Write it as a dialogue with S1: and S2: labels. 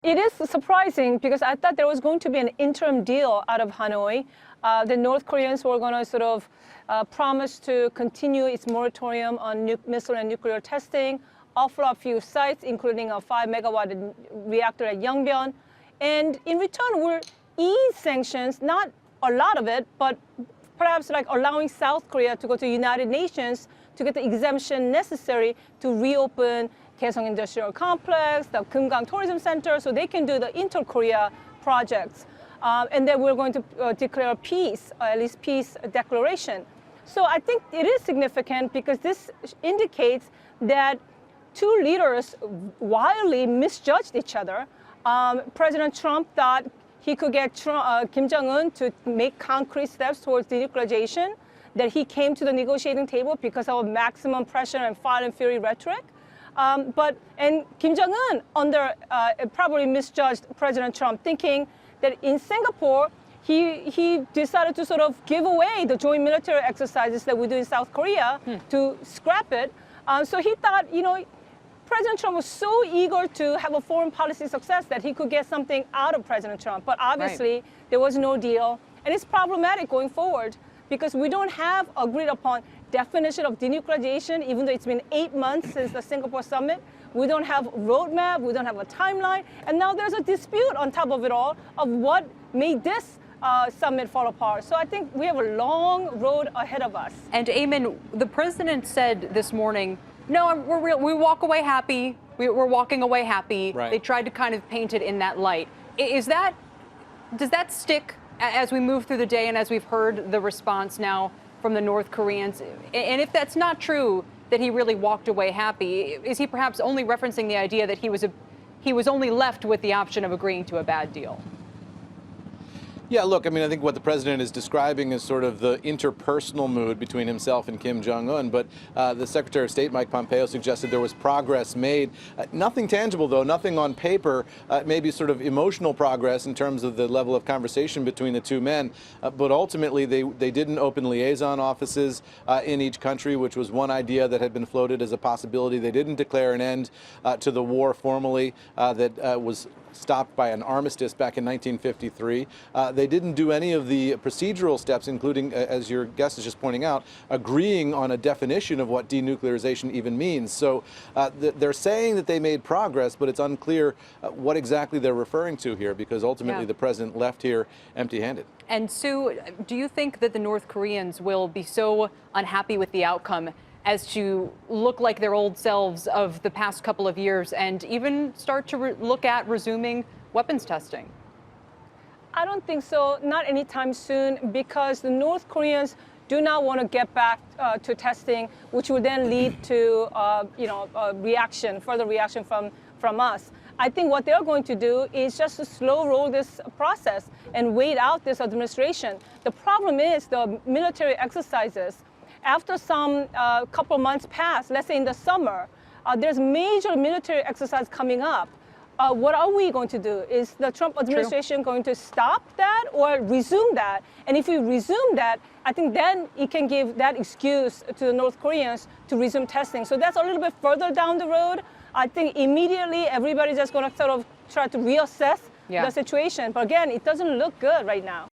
S1: It is surprising because I thought there was going to be an interim deal out of Hanoi. The North Koreans were going to sort of promise to continue its moratorium on missile and nuclear testing, offer a few sites, including a 5-megawatt reactor at Yongbyon. And in return, we'll ease sanctions, not a lot of it, but perhaps like allowing South Korea to go to the United Nations to get the exemption necessary to reopen Kaesong Industrial Complex, the Kumgang Tourism Center, so they can do the inter-Korea projects. And then we're going to declare peace, at least peace declaration. So I think it is significant because this indicates that two leaders wildly misjudged each other. President Trump thought he could get Kim Jong-un to make concrete steps towards denuclearization, that he came to the negotiating table because of maximum pressure and fire and fury rhetoric. And Kim Jong-un probably misjudged President Trump, thinking that in Singapore, he decided to sort of give away the joint military exercises that we do in South Korea to scrap it. So he thought, President Trump was so eager to have a foreign policy success that he could get something out of President Trump. But obviously, there was no deal. And it's problematic going forward because we don't have agreed upon definition of denuclearization, even though it's been 8 months since the Singapore summit. We don't have a roadmap, we don't have a timeline, and now there's a dispute on top of it all of what made this summit fall apart. So I think we have a long road ahead of us.
S2: And Eamon, the president said this morning, no, we walk away happy, we're walking away happy.
S3: Right.
S2: They tried to kind of paint it in that light. Does that stick as we move through the day and as we've heard the response now from the North Koreans? And if that's not true, that he really walked away happy, is he perhaps only referencing the idea that he was only left with the option of agreeing to a bad deal?
S3: Yeah, look, I think what the president is describing is sort of the interpersonal mood between himself and Kim Jong-un, but the Secretary of State, Mike Pompeo, suggested there was progress made. Nothing tangible, though, nothing on paper, maybe sort of emotional progress in terms of the level of conversation between the two men. But ultimately, they didn't open liaison offices in each country, which was one idea that had been floated as a possibility. They didn't declare an end to the war formally that was stopped by an armistice back in 1953. They didn't do any of the procedural steps, including, as your guest is just pointing out, agreeing on a definition of what denuclearization even means. So they're saying that they made progress, but it's unclear what exactly they're referring to here, because ultimately the president left here empty-handed.
S2: And Sue, do you think that the North Koreans will be so unhappy with the outcome as to look like their old selves of the past couple of years and even start to look at resuming weapons testing?
S1: I don't think so, not anytime soon, because the North Koreans do not want to get back to testing, which would then lead to further reaction from us. I think what they're going to do is just to slow roll this process and wait out this administration. The problem is the military exercises. After some couple months pass, let's say in the summer, there's major military exercise coming up. What are we going to do? Is the Trump administration going to stop that or resume that? And if we resume that, I think then it can give that excuse to the North Koreans to resume testing. So that's a little bit further down the road. I think immediately everybody's just going to sort of try to reassess the situation. But again, it doesn't look good right now.